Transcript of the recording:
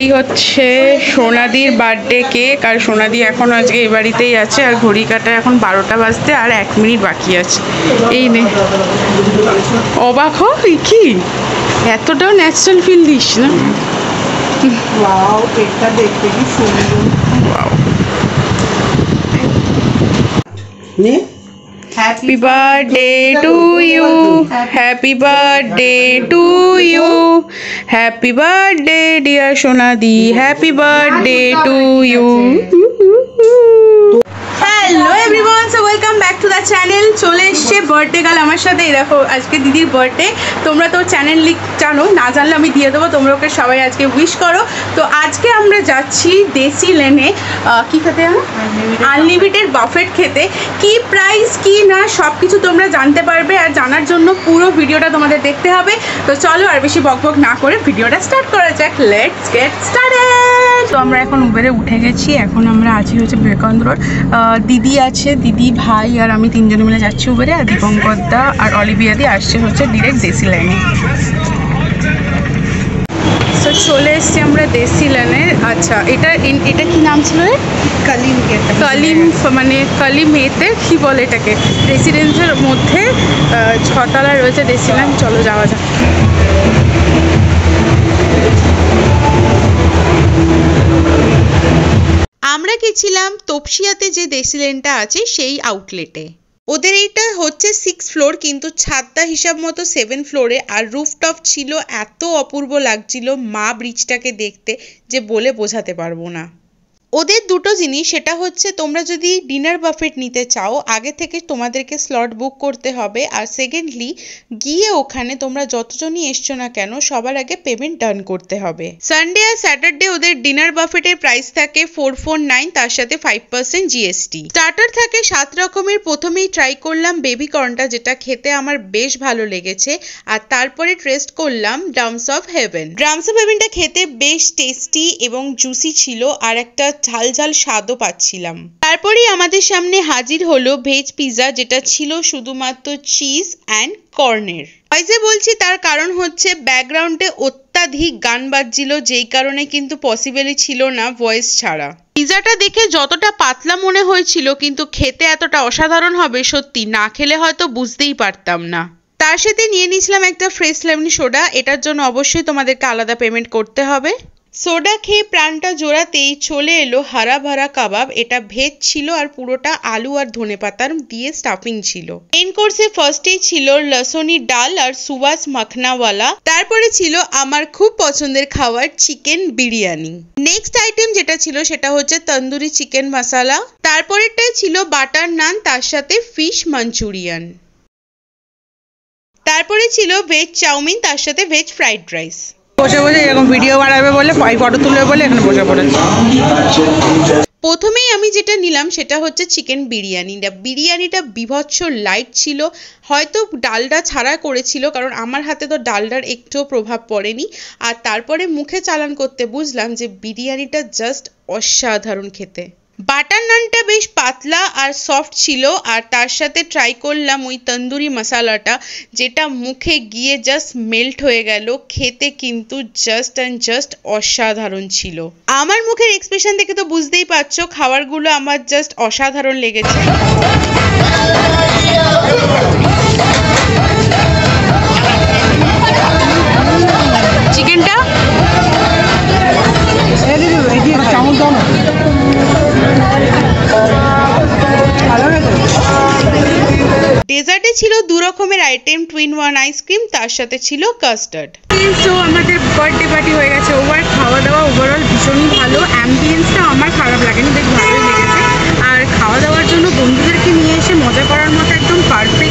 এই হচ্ছে সোনাদির birthday cake. আর সোনাদি এখন আজকে এই বাড়িতেই আছে। আর ঘড়ি কাটা এখন 12টা বাজতে আর 1 মিনিট বাকি আছে। এই নে, অবাক হ কি এতটাও ন্যাচারাল ফিল দিস না। কেকটা দেখতে কি সুন্দর। Happy birthday to you, happy birthday to you, happy birthday dear Sonadi, happy birthday to you. Hello everyone, so welcome back to the channel. চলে এসছে বার্থডে গার্ল আমার সাথে। এই দেখো আজকে দিদির বার্থডে। তোমরা তো চ্যানেল লিঙ্ক জানো, না জানলে আমি দিয়ে দেবো, তোমরা ওকে সবাই আজকে উইশ করো। তো আজকে আমরা যাচ্ছি দেশি লেনে কি খেতে, আনলিমিটেড বাফেট খেতে। কি প্রাইস কি না সব কিছু তোমরা জানতে পারবে। আর জানার জন্য পুরো ভিডিওটা তোমাদের দেখতে হবে। তো চলো আর বেশি বকবক না করে ভিডিওটা স্টার্ট করা যাক। Let's get started. তো আমরা এখন উবেরে উঠে গেছি। এখন আমরা আছি হচ্ছে বিবেকানন্দ রোড। দিদি আছে, দিদি ভাই আর আমি তিনজনে মিলে যাচ্ছি উবেরে। আর দীপঙ্কর দা আর অলিভিয়া দি আসছে হচ্ছে ডিরেক্ট দেশি লাইনে। তো চলে এসছি আমরা দেশি লাইনে। আচ্ছা, এটা কি নাম ছিল? কালিম, মানে কালিমেতে কি বলে এটাকে, রেসিডেন্সের মধ্যে 6 তলায় রয়েছে দেশি লাইন। চলো যাওয়া যাক। আমরা গেছিলাম তপসিয়াতে যে দেশি লেনটা আছে সেই আউটলেটে। ওদের এইটা হচ্ছে 6 ফ্লোর, কিন্তু ছাদটা হিসাব মতো 7 ফ্লোরে। আর রুফটপ ছিল, এত অপূর্ব লাগছিল মা ব্রিজটাকে দেখতে যে বলে বোঝাতে পারবো না। ওদের দুটো জিনিস, সেটা হচ্ছে তোমরা যদি ডিনার বাফেট নিতে চাও আগে থেকে তোমাদেরকে স্লট বুক করতে হবে। আর সেকেন্ডলি গিয়ে ওখানে তোমরা যতজনই এসছো না কেন সবার আগে পেমেন্ট ডান করতে হবে। সানডে আর স্যাটারডে ওদের ডিনার বাফেটের প্রাইস থাকে 449, তার সাথে 5% জিএসটি। স্টার্টার থাকে 7 রকমের। প্রথমেই ট্রাই করলাম বেবি কর্নটা, যেটা খেতে আমার বেশ ভালো লেগেছে। আর তারপরে টেস্ট করলাম drums of heaven. Drums of হেভেনটা খেতে বেশ টেস্টি এবং জুসি ছিল, আর একটা ঝাল ঝাল স্বাদও পাচ্ছিলাম। তারপরেই আমাদের সামনে হাজির হলো ভেজ পিৎজা, যেটা ছিল শুধুমাত্র চিজ অ্যান্ড কর্নের। ভয়েসে বলছি তার কারণ হচ্ছে ব্যাকগ্রাউন্ডে অত্যাধিক গান বাজছিল, যেই কারণে কিন্তু পসিবলই ছিল না ভয়েস ছাড়া। পিৎজাটা দেখে যতটা পাতলা মনে হয়েছিল, কিন্তু খেতে এতটা অসাধারণ হবে সত্যি না খেলে হয়তো বুঝতেই পারতাম না। তার সাথে নিয়ে নিয়েছিলাম একটা ফ্রেশ লেমন সোডা। এটার জন্য অবশ্যই তোমাদেরকে আলাদা পেমেন্ট করতে হবে। সোডা খেয়ে প্রাণটা জোড়াতেই চলে এলো হারা ভারা কাবাব। এটা ভেজ ছিল আর পুরোটা আলু আর ধনেপাতার দিয়ে স্টাফিং ছিল। মেইন কোর্সে ফার্স্টেই ছিল লসনি ডাল আর সুবাস মাখনাওয়ালা। তারপরে ছিল আমার খুব পছন্দের খাবার চিকেন বিরিয়ানি। নেক্সট আইটেম যেটা ছিল সেটা হচ্ছে তন্দুরি চিকেন মশালা। তারপরেরটাই ছিল বাটার নান, তার সাথে ফিশ মাঞ্চুরিয়ান। তারপরে ছিল ভেজ চাউমিন, তার সাথে ভেজ ফ্রাইড রাইস। বসে বসে এরকম ভিডিও বানাবে বলে, ফটো তুলবে বলে এখানে বসে পড়েছে। প্রথমেই আমি যেটা নিলাম সেটা হচ্ছে চিকেন বিরিয়ানিটা। বিরিয়ানিটা বিভৎস লাইট ছিল, হয়তো ডালডা ছাড়া করেছিল, কারণ আমার হাতে তো ডালডার একটুও প্রভাব পড়েনি। আর তারপরে মুখে চালান করতে বুঝলাম যে বিরিয়ানিটা জাস্ট অসাধারণ খেতে। বাটার নানটা বেশ পাতলা আর সফট ছিল। আর তার সাথে ট্রাই করলাম ওই তন্দুরি মশালাটা, যেটা মুখে গিয়ে জাস্ট মেল্ট হয়ে গেল। খেতে কিন্তু জাস্ট অ্যান্ড জাস্ট অসাধারণ ছিল। আমার মুখের এক্সপ্রেশন দেখে তো বুঝতেই পারছো খাবারগুলো আমার জাস্ট অসাধারণ লেগেছে। চিকেনটা ডেজার্টে ছিল 2 রকমের আইটেম, টুইন ওয়ান আইসক্রিম, তার সাথে ছিল কাস্টার্ড। তো আমাদের বার্থডে পার্টি হয়ে গেছে ওভার। খাওয়া দাওয়া ওভারঅল ভীষণই ভালো। অ্যাম্বিয়েন্সটা আমার খারাপ লাগেনি, বেশ ভালোই লেগেছে। আর খাওয়া দাওয়ার জন্য বন্ধুদেরকে নিয়ে এসে মজা করার মতো একদম পারফেক্ট